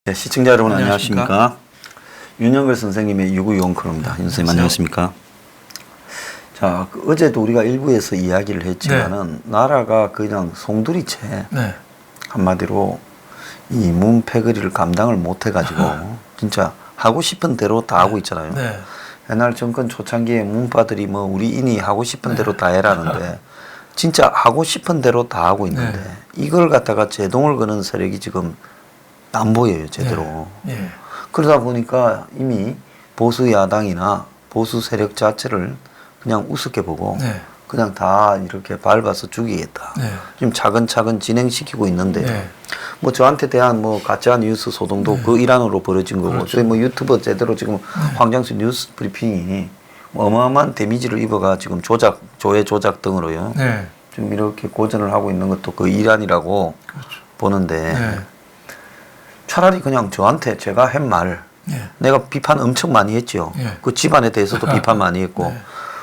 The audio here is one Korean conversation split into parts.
네, 시청자 여러분 안녕하십니까? 윤영걸 선생님의 유구용커입니다. 윤 선생님 안녕하십니까? 자, 어제도 우리가 일부에서 이야기를 했지만은 나라가 그냥 송두리째 한마디로 이 문패거리를 감당을 못 해가지고 진짜 하고 싶은 대로 다 하고 있잖아요. 옛날 정권 초창기에 문파들이 뭐 우리 인이 하고 싶은 대로 다 해라는데 진짜 하고 싶은 대로 다 하고 있는데 이걸 갖다가 제동을 거는 세력이 지금 안 보여요, 제대로. 그러다 보니까 이미 보수 야당이나 보수 세력 자체를 그냥 우습게 보고 그냥 다 이렇게 밟아서 죽이겠다. 지금 차근차근 진행시키고 있는데 뭐 저한테 대한 뭐 가짜 뉴스 소동도 그 일환으로 벌어진 거고 저희 뭐 유튜버 제대로 지금 황장수 뉴스 브리핑이 어마어마한 데미지를 입어가 지금 조회 조작 등으로요. 지금 이렇게 고전을 하고 있는 것도 그 일환이라고 보는데 차라리 그냥 저한테 제가 한 말, 내가 비판 엄청 많이 했죠. 그 집안에 대해서도 비판 많이 했고,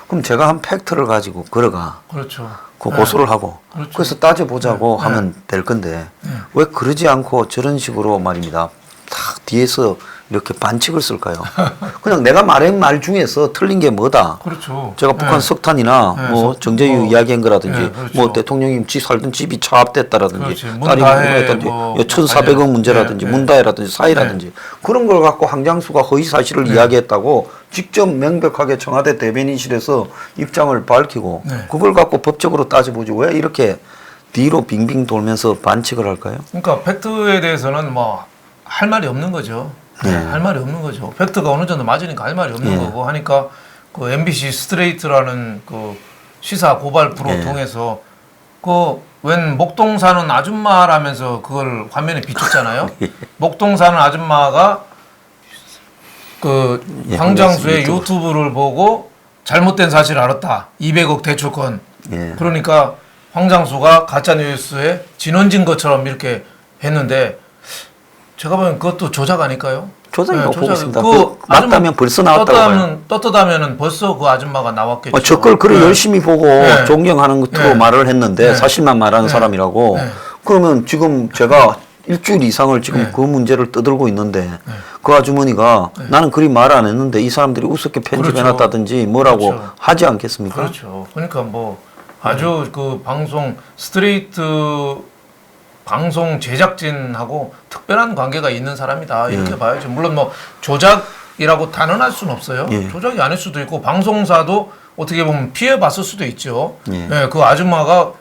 그럼 제가 한 팩트를 가지고 걸어가. 그 고소를 하고, 그래서 따져보자고 하면 될 건데, 왜 그러지 않고 저런 식으로 말입니다. 딱 뒤에서 이렇게 반칙을 쓸까요? 그냥 내가 말한 말 중에서 틀린 게 뭐다. 제가 북한 석탄이나 뭐 정제유 이야기한 거라든지 뭐 대통령이 지 살던 집이 차압됐다라든지 딸이 문다해라든지 1,400억 문제라든지 문다해라든지 사이라든지 그런 걸 갖고 황장수가 허위 사실을 이야기했다고 직접 명백하게 청와대 대변인실에서 입장을 밝히고 그걸 갖고 법적으로 따져보지 왜 이렇게 뒤로 빙빙 돌면서 반칙을 할까요? 그러니까 팩트에 대해서는 뭐 할 말이 없는 거죠. 할 말이 없는 거죠. 팩트가 어느 정도 맞으니까 할 말이 없는 거고 하니까 그 MBC 스트레이트라는 그 시사 고발 프로 통해서 그 웬 목동 사는 아줌마라면서 그걸 화면에 비췄잖아요. 목동 사는 아줌마가 그 황장수의 유튜브를 보고 잘못된 사실을 알았다. 200억 대출권. 그러니까 황장수가 가짜뉴스에 진원진 것처럼 이렇게 했는데 제가 보면 그것도 조작 아닐까요? 조작이라고 보고 있습니다. 그 맞다면 벌써 나왔다고 봐요. 떳떳하면 벌써 그 아줌마가 나왔겠죠. 저걸 그래 열심히 보고 존경하는 것으로 말을 했는데 사실만 말하는 사람이라고 그러면 지금 제가 일주일 이상을 지금 그 문제를 떠들고 있는데 그 아주머니가 나는 그리 말 안 했는데 이 사람들이 우습게 편집해놨다든지 뭐라고 하지 않겠습니까? 그렇죠. 그러니까 뭐 아주 그 방송 스트레이트 방송 제작진하고 특별한 관계가 있는 사람이다 이렇게 봐야죠. 물론 뭐 조작이라고 단언할 수는 없어요. 조작이 아닐 수도 있고 방송사도 어떻게 보면 피해봤을 수도 있죠. 그 아줌마가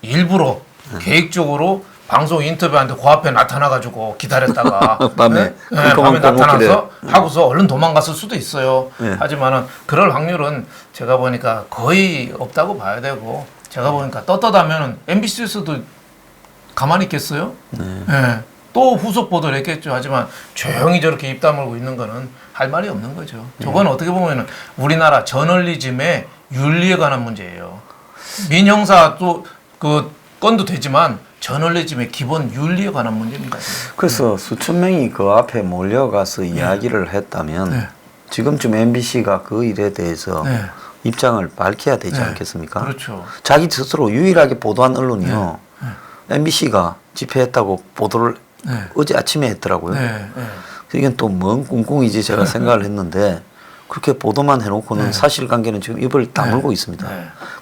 일부러 계획적으로 방송 인터뷰하는데 그 앞에 나타나가지고 기다렸다가 밤에 나타나서 하고서 얼른 도망갔을 수도 있어요. 하지만은 그럴 확률은 제가 보니까 거의 없다고 봐야 되고 제가 보니까 떳떳하면은 MBC에서도 가만히 있겠어요? 또 후속 보도를 했겠죠. 하지만 조용히 저렇게 입 다물고 있는 거는 할 말이 없는 거죠. 저건 어떻게 보면 우리나라 저널리즘의 윤리에 관한 문제예요. 민형사 또 그 건도 되지만 저널리즘의 기본 윤리에 관한 문제입니다. 그래서 수천 명이 그 앞에 몰려가서 이야기를 했다면 지금쯤 MBC가 그 일에 대해서 입장을 밝혀야 되지 않겠습니까? 그렇죠. 자기 스스로 유일하게 보도한 언론이요. MBC가 집회했다고 보도를 어제 아침에 했더라고요. 이건 또 뭔 꿍꿍이지 제가 생각을 했는데 그렇게 보도만 해놓고는 사실관계는 지금 입을 다물고 있습니다.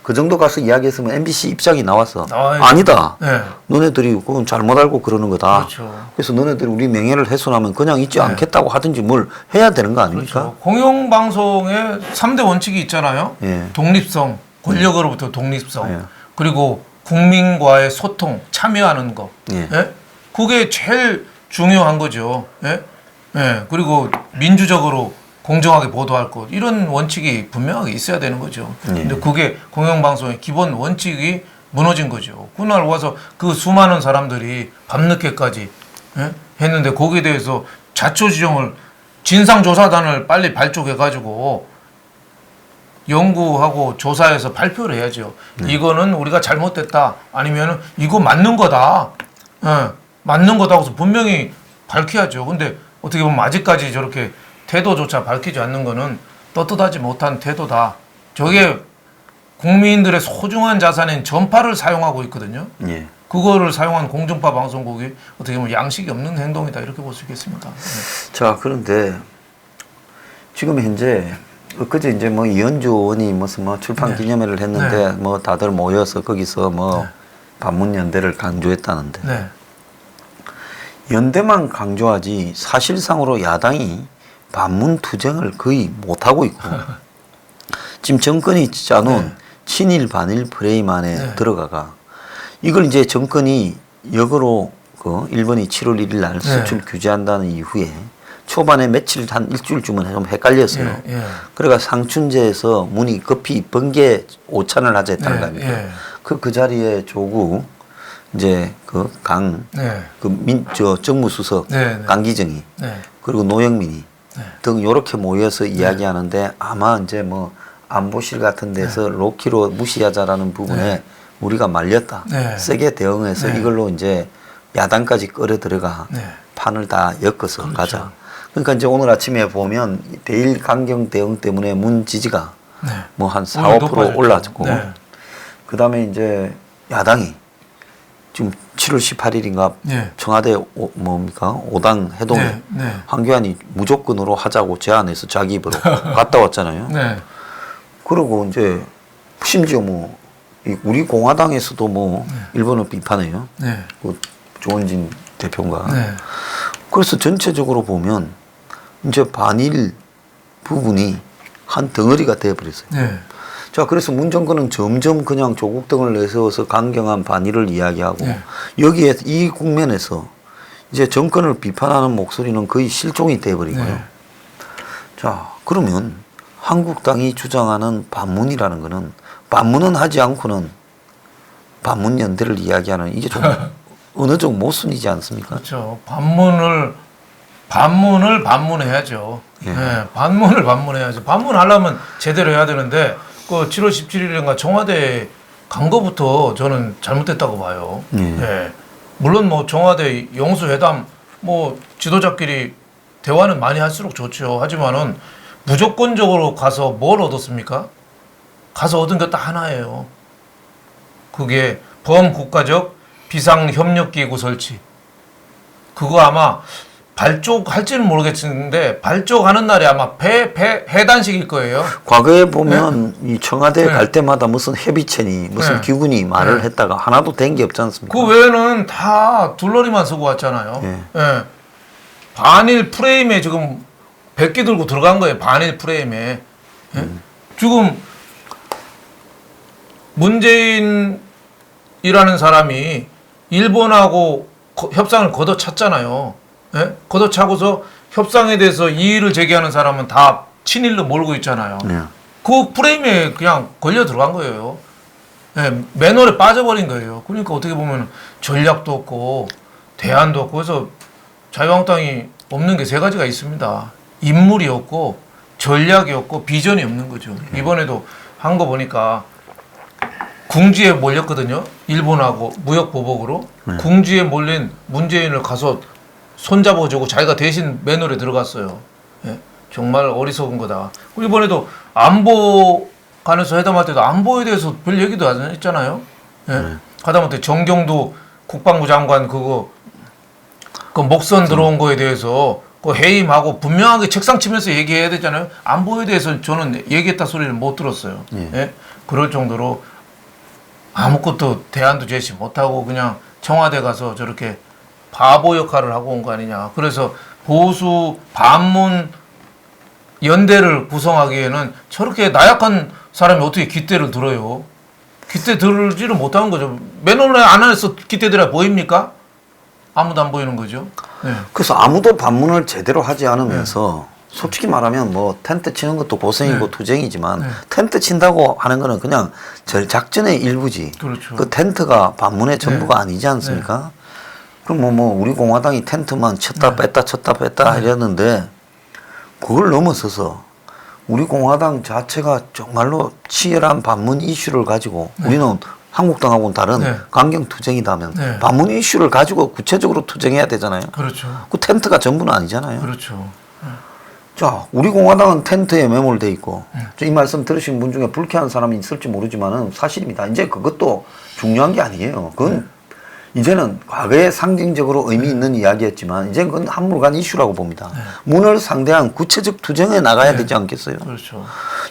그 정도 가서 이야기했으면 MBC 입장이 나와서 아니다. 너네들이 그건 잘못 알고 그러는 거다. 그래서 너네들이 우리 명예를 훼손하면 그냥 있지 않겠다고 하든지 뭘 해야 되는 거 아닙니까? 공영방송의 3대 원칙이 있잖아요. 독립성, 권력으로부터 독립성, 그리고 국민과의 소통, 참여하는 거. 그게 제일 중요한 거죠. 그리고 민주적으로 공정하게 보도할 것. 이런 원칙이 분명하게 있어야 되는 거죠. 근데 그게 공영방송의 기본 원칙이 무너진 거죠. 그날 와서 그 수많은 사람들이 밤늦게까지 했는데 거기에 대해서 자초지종을 진상조사단을 빨리 발족해가지고 연구하고 조사해서 발표를 해야죠. 이거는 우리가 잘못됐다. 아니면은 이거 맞는 거다. 예, 맞는 거다 하고서 분명히 밝혀야죠. 근데 어떻게 보면 아직까지 저렇게 태도조차 밝히지 않는 거는 떳떳하지 못한 태도다. 저게 국민들의 소중한 자산인 전파를 사용하고 있거든요. 예. 그거를 사용한 공중파 방송국이 어떻게 보면 양식이 없는 행동이다 이렇게 볼 수 있겠습니다. 네. 자, 그런데 지금 현재 엊그제 이제 뭐 이현주 의원이 무슨 뭐 출판 네. 기념회를 했는데 뭐 다들 모여서 거기서 뭐 네. 반문연대를 강조했다는데 네. 연대만 강조하지 사실상으로 야당이 반문 투쟁을 거의 못하고 있고 지금 정권이 짜놓은 네. 친일 반일 프레임 안에 네. 들어가가 이걸 이제 정권이 역으로 그 일본이 7월 1일 날 수출 규제한다는 이후에 초반에 며칠 한 일주일쯤은 좀 헷갈렸어요. 예, 예. 그래가 상춘제에서 문이 급히 번개 오찬을 하자 했다는 거 아닙니까? 예. 그 자리에 조국 이제 그 네. 정무수석 네, 네. 강기정이 네. 그리고 노영민이 네. 등 요렇게 모여서 이야기하는데 아마 이제 뭐 안보실 같은 데서 로키로 무시하자라는 부분에 우리가 말렸다. 네. 세게 대응해서 네. 이걸로 이제 야당까지 끌어 들어가 네. 판을 다 엮어서 그렇죠. 가자. 그러니까 이제 오늘 아침에 보면 대일 강경 대응 때문에 문 지지가 네. 뭐 한 4, 오늘 5% 높아졌죠. 올랐고 네. 그다음에 이제 야당이 지금 7월 18일인가 네. 청와대 뭡니까 5당 해동에 네. 네. 황교안이 무조건으로 하자고 제안해서 자기 입으로 갔다 왔잖아요. 네. 그리고 이제 심지어 뭐 우리 공화당에서도 뭐 일본을 비판해요. 네. 그 조원진 대표가. 네. 그래서 전체적으로 보면 이제 반일 부분이 한 덩어리가 돼버렸어요. 네. 자, 그래서 문 정권은 점점 그냥 조국 등을 내세워서 강경한 반일을 이야기하고 네. 여기에 이 국면에서 이제 정권을 비판하는 목소리는 거의 실종이 돼버리고요. 네. 자, 그러면 한국당이 주장하는 반문이라는 거는 반문은 하지 않고는 반문 연대를 이야기하는 이게 좀 어느 정도 모순이지 않습니까? 그렇죠. 반문해야죠. 예. 네. 반문을 반문해야죠. 반문하려면 제대로 해야 되는데 그 7월 17일인가 청와대 간 거부터 저는 잘못됐다고 봐요. 예. 예. 물론 뭐 청와대 영수회담 뭐 지도자끼리 대화는 많이 할수록 좋죠. 하지만은 무조건적으로 가서 뭘 얻었습니까? 가서 얻은 게 딱 하나예요. 그게 범국가적 비상협력기구 설치. 그거 아마 발족할지는 모르겠는데 발족하는 날이 아마 해단식일 거예요. 과거에 보면 이 청와대 네. 갈 때마다 무슨 협의체니 무슨 네. 기구니 말을 네. 했다가 하나도 된 게 없지 않습니까? 그 외에는 다 둘러리만 쓰고 왔잖아요. 예. 예. 반일 프레임에 지금 100개 들고 들어간 거예요. 반일 프레임에. 예? 지금 문재인이라는 사람이 일본하고 협상을 걷어찼잖아요. 예? 걷어차고서 협상에 대해서 이의를 제기하는 사람은 다 친일로 몰고 있잖아요. 네. 그 프레임에 그냥 걸려 들어간 거예요. 예, 매너에 빠져버린 거예요. 그러니까 어떻게 보면 전략도 없고 대안도 없고 그래서 자유한국당이 없는 게 세 가지가 있습니다. 인물이 없고 전략이 없고 비전이 없는 거죠. 이번에도 한 거 보니까 궁지에 몰렸거든요. 일본하고 무역 보복으로 궁지에 몰린 문재인을 가서 손잡아주고 자기가 대신 맨홀에 들어갔어요. 예? 정말 어리석은 거다. 이번에도 안보 관해서 회담할 때도 안보에 대해서 별 얘기도 안 했잖아요. 예? 하다못해 정경도 국방부 장관 그거 그 목선 들어온 거에 대해서 그 해임하고 분명하게 책상 치면서 얘기해야 되잖아요. 안보에 대해서 저는 얘기했다 소리를 못 들었어요. 예. 예? 그럴 정도로 아무것도 대안도 제시 못하고 그냥 청와대 가서 저렇게 바보 역할을 하고 온 거 아니냐. 그래서 보수 반문 연대를 구성하기에는 저렇게 나약한 사람이 어떻게 깃대를 들어요. 깃대 들지를 못하는 거죠. 맨홀에 안에서 깃대 들어야 보입니까? 아무도 안 보이는 거죠. 네. 그래서 아무도 반문을 제대로 하지 않으면서 솔직히 말하면 뭐 텐트 치는 것도 고생이고 투쟁이지만 텐트 친다고 하는 거는 그냥 작전의 일부지. 그렇죠. 그 텐트가 반문의 전부가 아니지 않습니까? 그럼 뭐 우리 공화당이 텐트만 쳤다 뺐다 쳤다 뺐다 하려는데 그걸 넘어서서 우리 공화당 자체가 정말로 치열한 반문 이슈를 가지고 우리는 한국당하고는 다른 강경 투쟁이다면 반문 이슈를 가지고 구체적으로 투쟁해야 되잖아요. 그렇죠. 그 텐트가 전부는 아니잖아요. 그렇죠. 자, 우리 공화당은 텐트에 매몰돼 있고 이 말씀 들으신 분 중에 불쾌한 사람이 있을지 모르지만은 사실입니다. 이제 그것도 중요한 게 아니에요. 그건 이제는 과거에 상징적으로 의미 있는 이야기였지만 이제 그건 한물간 이슈라고 봅니다. 문을 상대한 구체적 투쟁에 나가야 되지 않겠어요? 그렇죠.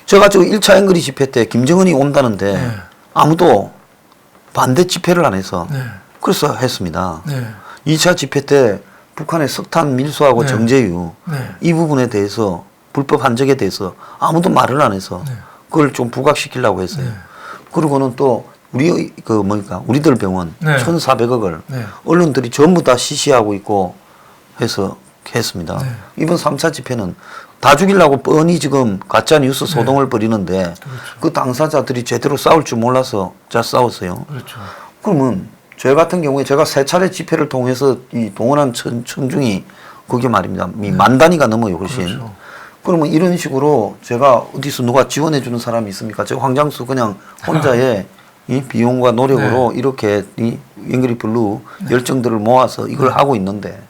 제가 저 1차 앵그리 집회 때 김정은이 온다는데 아무도 반대 집회를 안 해서 그래서 했습니다. 2차 집회 때 북한의 석탄 밀수하고 정제유 이 부분에 대해서 불법 한적에 대해서 아무도 말을 안 해서 그걸 좀 부각시키려고 했어요. 그리고는 또 우리 우리들 병원 1,400억을 언론들이 전부 다 시시하고 있고 해서 했습니다. 이번 3차 집회는 다 죽이려고 뻔히 지금 가짜 뉴스 소동을 벌이는데 그 당사자들이 제대로 싸울 줄 몰라서 잘 싸웠어요. 그렇죠. 그러면 저 같은 경우에 제가 3차례 집회를 통해서 이 동원한 천중이 그게 말입니다. 만 단위가 넘어요, 훨씬. 그렇죠. 그러면 이런 식으로 제가 어디서 누가 지원해 주는 사람이 있습니까? 저 황장수 그냥 혼자의 이 비용과 노력으로 이렇게 이 앵그리 블루 열정들을 모아서 이걸 하고 있는데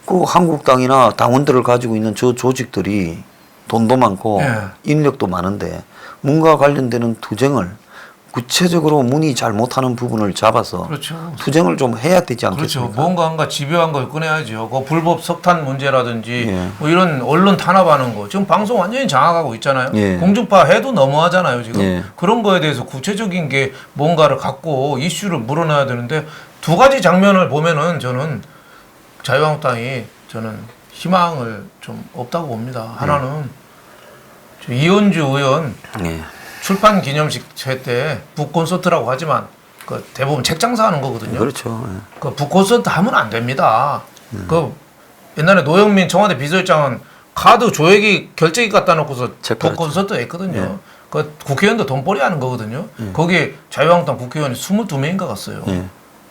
그 한국당이나 당원들을 가지고 있는 저 조직들이 돈도 많고 인력도 많은데 문과 관련되는 투쟁을 구체적으로 문이 잘못하는 부분을 잡아서 투쟁을 좀 해야 되지 않겠습니까? 그렇죠. 뭔가 집요한 걸 꺼내야죠. 그 불법 석탄 문제라든지 뭐 이런 언론 탄압하는 거 지금 방송 완전히 장악하고 있잖아요. 공중파 해도 너무하잖아요. 지금 그런 거에 대해서 구체적인 게 뭔가를 갖고 이슈를 물어놔야 되는데 두 가지 장면을 보면은 저는 자유한국당이 저는 희망을 좀 없다고 봅니다. 하나는 저 이현주 의원 출판 기념식 때 북콘서트라고 하지만 그 대부분 책 장사하는 거거든요. 그렇죠. 그 북콘서트 하면 안 됩니다. 그 옛날에 노영민 청와대 비서실장은 카드 조회기 결제기 갖다 놓고서 북콘서트 했거든요. 그 국회의원도 돈벌이 하는 거거든요. 거기에 자유한국당 국회의원이 22명인가 갔어요.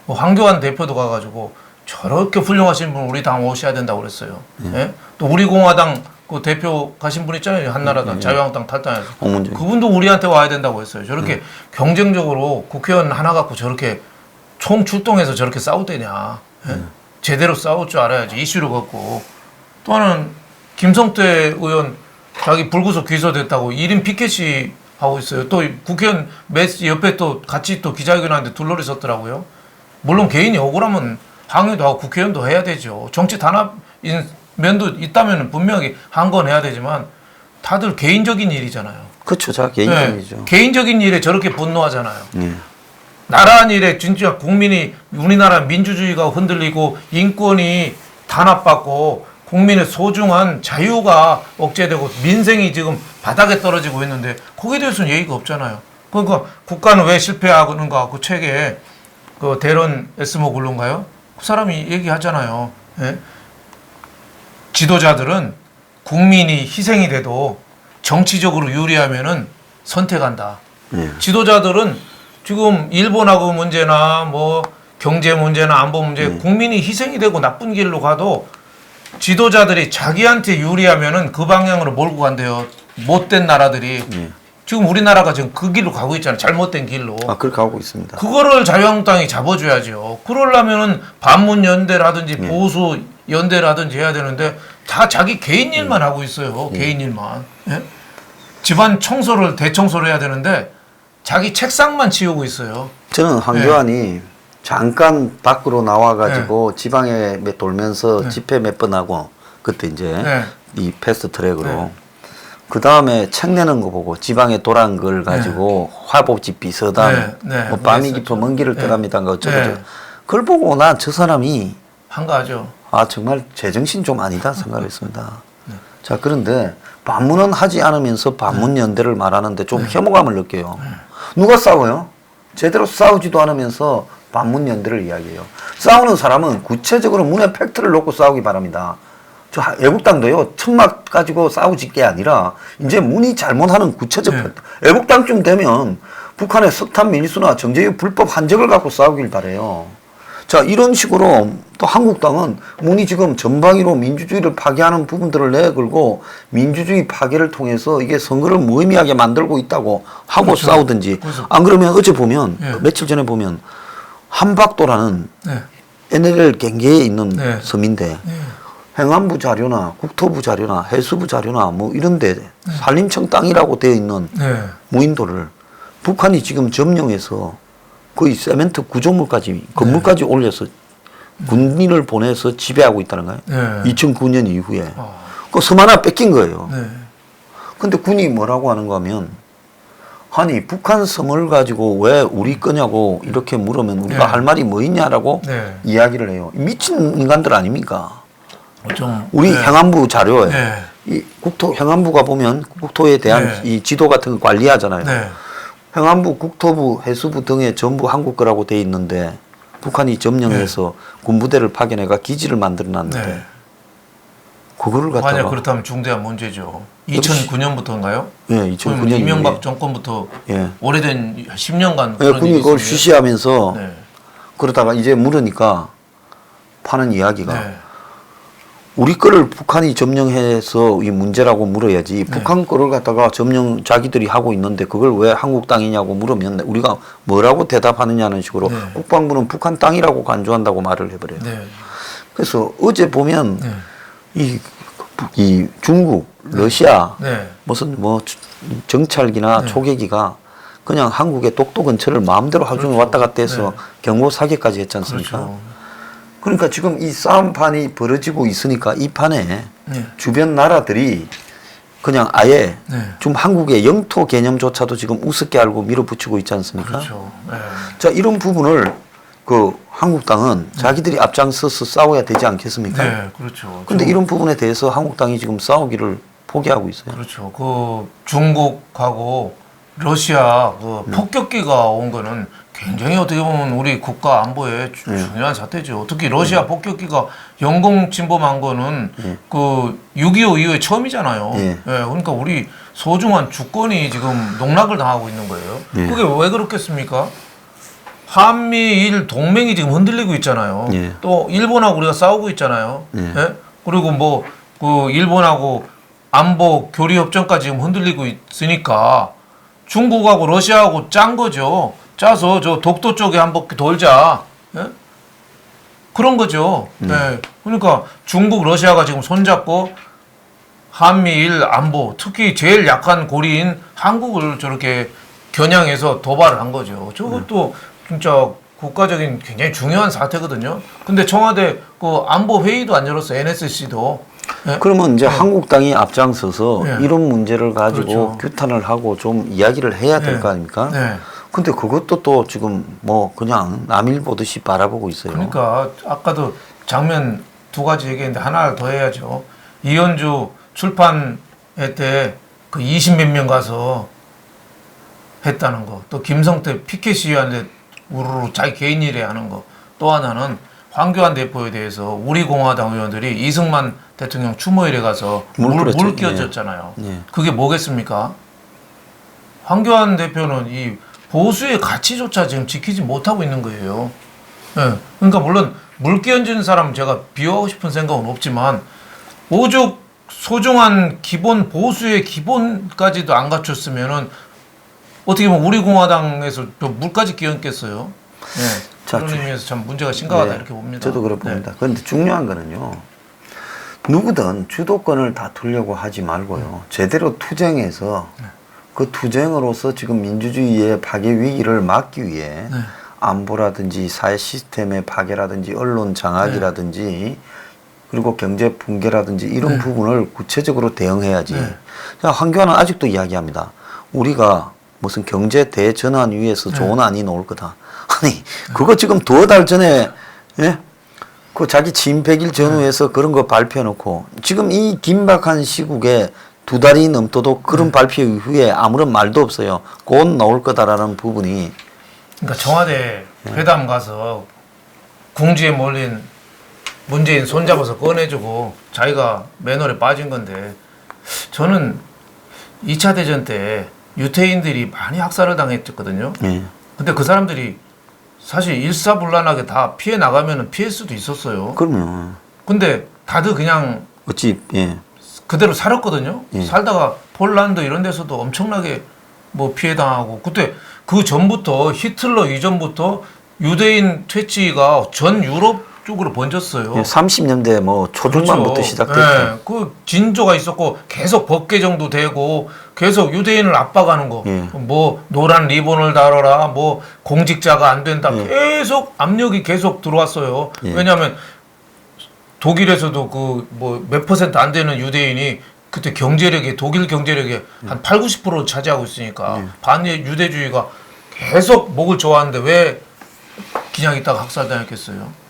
뭐 황교안 대표도 가가지고 저렇게 훌륭하신 분 우리 당 오셔야 된다고 그랬어요. 또 우리 공화당 그 대표 가신 분 있잖아요. 한나라당 자유한국당 탈당해서 그분도 우리한테 와야 된다고 했어요. 저렇게 경쟁적으로 국회의원 하나 갖고 저렇게 총 출동해서 저렇게 싸우대냐. 제대로 싸울 줄 알아야지. 이슈를 갖고. 또 하나는 김성태 의원 자기 불구속 기소됐다고 1인 피켓이 하고 있어요. 또 국회의원 옆에 또 같이 또 기자회견하는데 둘러리 섰더라고요. 물론 개인이 억울하면 항의도 하고 국회의원도 해야 되죠. 정치 단합인 면도 있다면 분명히 한 건 해야 되지만 다들 개인적인 일이잖아요. 그렇죠. 자 개인적이죠. 개인적인 일에 저렇게 분노하잖아요. 나라한 일에 진짜 국민이 우리나라 민주주의가 흔들리고 인권이 단합받고 국민의 소중한 자유가 억제되고 민생이 지금 바닥에 떨어지고 있는데 거기에 대해서는 예의가 없잖아요. 그러니까 국가는 왜 실패하는가 그 책에 그 데런 에스모글루인가요? 그 사람이 얘기하잖아요. 지도자들은 국민이 희생이 돼도 정치적으로 유리하면은 선택한다. 지도자들은 지금 일본하고 문제나 뭐 경제 문제나 안보 문제 국민이 희생이 되고 나쁜 길로 가도 지도자들이 자기한테 유리하면은 그 방향으로 몰고 간대요. 못된 나라들이. 지금 우리나라가 지금 그 길로 가고 있잖아요. 잘못된 길로. 그렇게 가고 있습니다. 그거를 자유한국당이 잡아줘야죠. 그러려면은 반문연대라든지 보수 연대라든지 해야 되는데 다 자기 개인 일만 하고 있어요. 개인 일만. 집안 청소를 대청소를 해야 되는데 자기 책상만 치우고 있어요. 저는 황교안이 잠깐 밖으로 나와가지고 지방에 돌면서 집회 몇 번 하고 그때 이제 이 패스트 트랙으로 그 다음에 책 내는 거 보고 지방에 돌아온 걸 가지고 화보집 비서단 뭐 밤이 깊어 먼 길을 떠납니다가 어쩌고저쩌고 그걸 보고 난 저 사람이 한가하죠. 정말 제정신 좀 아니다 생각했습니다. 자 그런데 반문은 하지 않으면서 반문연대를 말하는데 좀 혐오감을 느껴요. 누가 싸워요? 제대로 싸우지도 않으면서 반문연대를 이야기해요. 싸우는 사람은 구체적으로 문에 팩트를 놓고 싸우기 바랍니다. 저 애국당도요 천막 가지고 싸우지 게 아니라 이제 문이 잘못하는 구체적 팩트. 애국당쯤 되면 북한의 석탄 밀수나 정제유 불법 한적을 갖고 싸우길 바래요. 자, 이런 식으로 또 한국당은 문이 지금 전방위로 민주주의를 파괴하는 부분들을 내걸고 민주주의 파괴를 통해서 이게 선거를 무의미하게 만들고 있다고 하고 그렇죠. 싸우든지 그래서- 안 그러면 어제 보면 예. 며칠 전에 보면 한박도라는 네. NLL 경계에 있는 네. 섬인데 네. 행안부 자료나 국토부 자료나 해수부 자료나 뭐 이런데 산림청 땅이라고 되어 있는 네. 무인도를 북한이 지금 점령해서 거의 세멘트 구조물까지 건물까지 올려서 군인을 보내서 지배하고 있다는 거예요. 네. 2009년 이후에 아. 그 섬 하나 뺏긴 거예요. 네. 근데 군이 뭐라고 하는가 하면 아니 북한 섬을 가지고 왜 우리 거냐고 이렇게 물으면 우리가 네. 할 말이 뭐 있냐라고 네. 이야기를 해요. 미친 인간들 아닙니까? 좀 우리 네. 행안부 자료에 네. 이 국토 행안부가 보면 국토에 대한 네. 이 지도 같은 거 관리하잖아요. 네. 행안부, 국토부, 해수부 등에 전부 한국 거라고 돼 있는데 북한이 점령해서 군부대를 파견해가 기지를 만들어놨는데 네. 그거를 갖다가 만약 그렇다면 중대한 문제죠. 2009년부터인가요? 예, 2009년 이명박 정권부터 예. 오래된 10년간 예, 군이 그걸 쉬쉬하면서 네. 그러다가 이제 물으니까 파는 이야기가 네. 우리 거를 북한이 점령해서 이 문제라고 물어야지 네. 북한 거를 갖다가 점령 자기들이 하고 있는데 그걸 왜 한국 땅이냐고 물으면 우리가 뭐라고 대답하느냐는 식으로 네. 국방부는 북한 땅이라고 간주한다고 말을 해버려요. 네. 그래서 어제 보면 네. 이 중국, 러시아 네. 무슨 뭐 정찰기나 네. 초계기가 그냥 한국의 독도 근처를 마음대로 하루 종일 그렇죠. 왔다 갔다 해서 네. 경보 사격까지 했지 않습니까? 그렇죠. 그러니까 지금 이 싸움판이 벌어지고 있으니까 이 판에 네. 주변 나라들이 그냥 아예 네. 좀 한국의 영토 개념조차도 지금 우습게 알고 밀어붙이고 있지 않습니까? 그렇죠. 네. 자, 이런 부분을 그 한국당은 자기들이 앞장서서 싸워야 되지 않겠습니까? 네, 그렇죠. 근데 이런 부분에 대해서 한국당이 지금 싸우기를 포기하고 있어요. 그렇죠. 그 중국하고 러시아 그 폭격기가 온 거는 굉장히 어떻게 보면 우리 국가 안보에 중요한 사태죠. 특히 러시아 폭격기가 영공 침범한 거는 그 6.25 이후에 처음이잖아요. 예. 예, 그러니까 우리 소중한 주권이 지금 농락을 당하고 있는 거예요. 예. 그게 왜 그렇겠습니까? 한미일 동맹이 지금 흔들리고 있잖아요. 예. 또 일본하고 우리가 싸우고 있잖아요. 예. 예? 그리고 뭐 그 일본하고 안보 교류 협정까지 지금 흔들리고 있으니까 중국하고 러시아하고 짠 거죠. 짜서 저 독도 쪽에 한 바퀴 돌자. 예? 그런 거죠. 예. 그러니까 중국, 러시아가 지금 손잡고 한미일 안보, 특히 제일 약한 고리인 한국을 저렇게 겨냥해서 도발을 한 거죠. 저것도 진짜 국가적인 굉장히 중요한 사태거든요. 근데 청와대 그 안보 회의도 안 열었어. NSC도. 예? 그러면 이제 한국당이 앞장서서 네. 이런 문제를 가지고 그렇죠. 규탄을 하고 좀 이야기를 해야 될 네. 거 아닙니까? 네. 근데 그것도 또 지금 뭐 그냥 남일 보듯이 바라보고 있어요. 그러니까 아까도 장면 두 가지 얘기했는데 하나 더 해야죠. 이현주 출판회 때 그 20몇 명 가서 했다는 거. 또 김성태 피켓 시위하는데 우르르 자기 개인 일에 하는 거. 또 하나는 황교안 대표에 대해서 우리 공화당 의원들이 이승만 대통령 추모일에 가서 물 뿌렸죠. 끼얹었잖아요. 예. 그게 뭐겠습니까? 황교안 대표는 이 보수의 가치조차 지금 지키지 못하고 있는 거예요. 예. 그러니까 물론 물 끼얹은 사람 제가 비호하고 싶은 생각은 없지만 오죽 소중한 기본 보수의 기본까지도 안 갖췄으면은 어떻게 보면 우리 공화당에서 또 물까지 끼얹겠어요. 예. 자, 그런 의미에서 참 문제가 심각하다 네, 이렇게 봅니다. 저도 그렇게 봅니다. 그런데 중요한 거는요. 누구든 주도권을 다투려고 하지 말고요. 제대로 투쟁해서 그 투쟁으로서 지금 민주주의의 파괴 위기를 막기 위해 네. 안보라든지 사회 시스템의 파괴라든지 언론 장악이라든지 그리고 경제 붕괴라든지 이런 부분을 구체적으로 대응해야지. 네. 자, 황교안은 아직도 이야기합니다. 우리가 무슨 경제 대전환 위해서 좋은 안이 나올 거다. 아니 그거 지금 두어 달 전에 예? 그 자기 취임 100일 전후에서 그런 거 발표해놓고 지금 이 긴박한 시국에 두 달이 넘도록 그런 발표 이후에 아무런 말도 없어요. 곧 나올 거다라는 부분이 그러니까 청와대 회담 가서 궁지에 몰린 문재인 손잡아서 꺼내주고 자기가 맨홀에 빠진 건데 저는 2차 대전 때 유태인들이 많이 학살을 당했거든요. 예. 근데 그 사람들이 사실 일사불란하게 다 피해 나가면은 피할 수도 있었어요. 그러면 근데 다들 그냥 어찌 예. 그대로 살았거든요. 예. 살다가 폴란드 이런 데서도 엄청나게 뭐 피해 당하고 그때 그 전부터 히틀러 이전부터 유대인 퇴치가 전 유럽 쪽으로 번졌어요. 예, 30년대 뭐 초중반부터 그렇죠. 시작됐죠. 예, 그 진조가 있었고 계속 법 개정도 되고 계속 유대인을 압박하는 거. 예. 뭐 노란 리본을 달아라. 뭐 공직자가 안 된다. 예. 계속 압력이 계속 들어왔어요. 예. 왜냐하면 독일에서도 그 뭐 몇 퍼센트 안 되는 유대인이 그때 경제력이 독일 경제력의 한 8, 90% 차지하고 있으니까 반의 유대주의가 계속 목을 좋아하는데 왜 그냥 있다가 학살당했겠어요?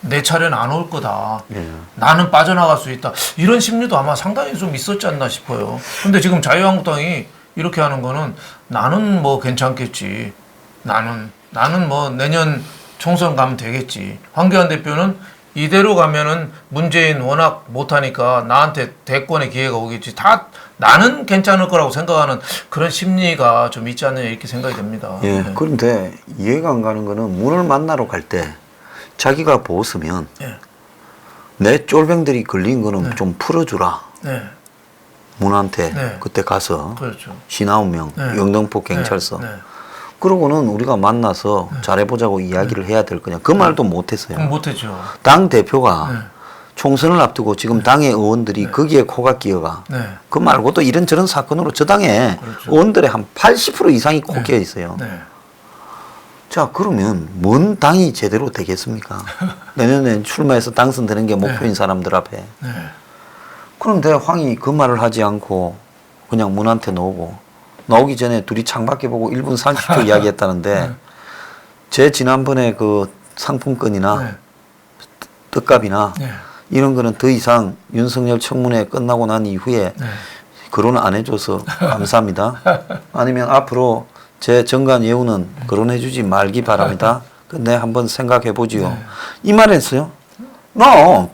내 차례는 안 올 거다. 예. 나는 빠져나갈 수 있다. 이런 심리도 아마 상당히 좀 있었지 않나 싶어요. 근데 지금 자유한국당이 이렇게 하는 거는 나는 뭐 괜찮겠지. 나는 뭐 내년 총선 가면 되겠지. 황교안 대표는 이대로 가면은 문재인 워낙 못하니까 나한테 대권의 기회가 오겠지. 다 나는 괜찮을 거라고 생각하는 그런 심리가 좀 있지 않느냐 이렇게 생각이 됩니다. 예. 네. 그런데 이해가 안 가는 거는 문을 만나러 갈 때 자기가 보았으면 네. 내 쫄병들이 걸린 거는 네. 좀 풀어주라. 네. 문한테 네. 그때 가서 그렇죠. 신하운명, 네. 영등포 경찰서. 네. 네. 그러고는 우리가 만나서 잘해보자고 이야기를 해야 될 거냐. 그 말도 못했어요. 그럼 못했죠. 당 대표가 네. 총선을 앞두고 지금 당의 의원들이 거기에 코가 끼어가. 네. 그 말고도 이런저런 사건으로 저 당에 그렇죠. 의원들의 한 80% 이상이 코 끼어 있어요. 네. 자, 그러면 뭔 당이 제대로 되겠습니까? 내년에 출마해서 당선되는 게 목표인 사람들 앞에. 네. 그런데 황이 그 말을 하지 않고 그냥 문한테 나오기 전에 둘이 창밖에 보고 1분 30초 이야기했다는데 제 지난번에 그 상품권이나 네. 떡값이나 네. 이런 거는 더 이상 윤석열 청문회 끝나고 난 이후에 네. 거론 안 해줘서 감사합니다. 아니면 앞으로 제 정관 예우는 거론해주지 말기 바랍니다. 근데 한번 생각해보지요. 네. 이 말했어요. 나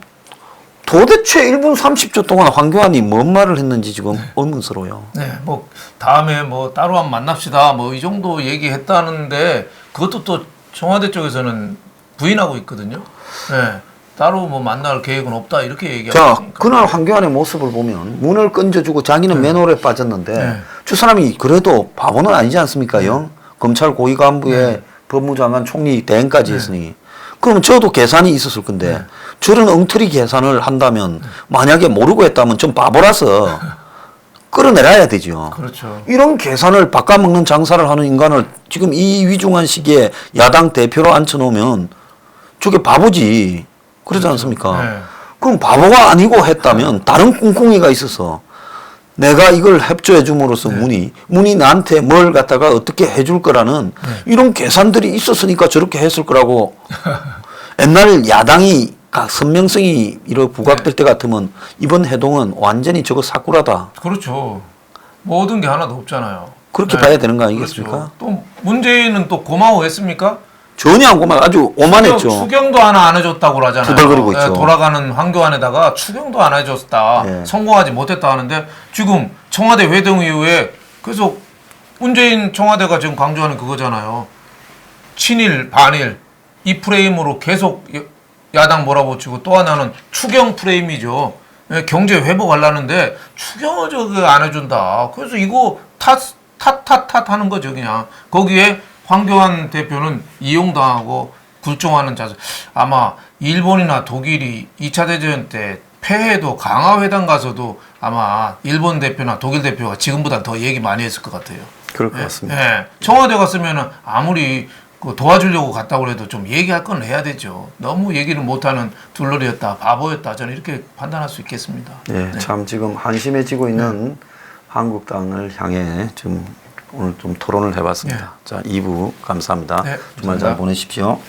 도대체 1분 30초 동안 황교안이 뭔 말을 했는지 지금 의문스러워요. 네, 뭐 다음에 뭐 따로 한번 만납시다. 뭐 이 정도 얘기했다는데 그것도 또 청와대 쪽에서는 부인하고 있거든요. 네, 따로 뭐 만날 계획은 없다 이렇게 얘기하고 자, 있으니까. 그날 황교안의 모습을 보면 문을 건져주고 자기는 맨홀에 빠졌는데 네. 저 사람이 그래도 바보는 아니지 않습니까? 영 검찰 고위 간부에 법무장관 총리 대행까지 했으니 그러면 저도 계산이 있었을 건데 저런 엉터리 계산을 한다면 만약에 모르고 했다면 좀 바보라서 끌어내려야 되죠. 그렇죠. 이런 계산을 바꿔먹는 장사를 하는 인간을 지금 이 위중한 시기에 야당 대표로 앉혀놓으면 저게 바보지. 그러지 않습니까? 네. 그럼 바보가 아니고 했다면 다른 꿍꿍이가 있어서 내가 이걸 협조해 줌으로써 문이 나한테 뭘 갖다가 어떻게 해줄 거라는 이런 계산들이 있었으니까 저렇게 했을 거라고 옛날 야당이 각 선명성이 이렇게 부각될 때 같으면 이번 해동은 완전히 저거 사꾸라다. 그렇죠. 모든 게 하나도 없잖아요. 그렇게 네. 봐야 되는 거 아니겠습니까? 그렇죠. 또 문재인은 또 고마워했습니까? 전혀 안 고마워. 아주 오만했죠. 추경도 하나 안 해줬다고 하잖아요. 투덜거리고 있죠. 돌아가는 황교안에다가 추경도 안 해줬다. 예. 성공하지 못했다 하는데 지금 청와대 회동 이후에 계속 문재인 청와대가 지금 강조하는 그거잖아요. 친일, 반일 이 프레임으로 계속 야당 몰아붙이고 또 하나는 추경 프레임이죠. 예, 경제 회복하려는데 추경을 저기 안 해준다. 그래서 이거 탓 하는 거죠 그냥. 거기에 황교안 대표는 이용당하고 굴종하는 자세. 아마 일본이나 독일이 2차 대전 때 패해도 강화회담 가서도 아마 일본 대표나 독일 대표가 지금보다 더 얘기 많이 했을 것 같아요. 그럴 것 같습니다. 예. 청와대 갔으면은 아무리 그 도와주려고 갔다고 해도 좀 얘기할 건 해야 되죠. 너무 얘기를 못하는 둘러리였다, 바보였다. 저는 이렇게 판단할 수 있겠습니다. 네, 참 지금 한심해지고 있는 한국당을 향해 좀 오늘 좀 토론을 해봤습니다. 자, 2부 감사합니다. 네, 주말 잘 감사합니다. 보내십시오.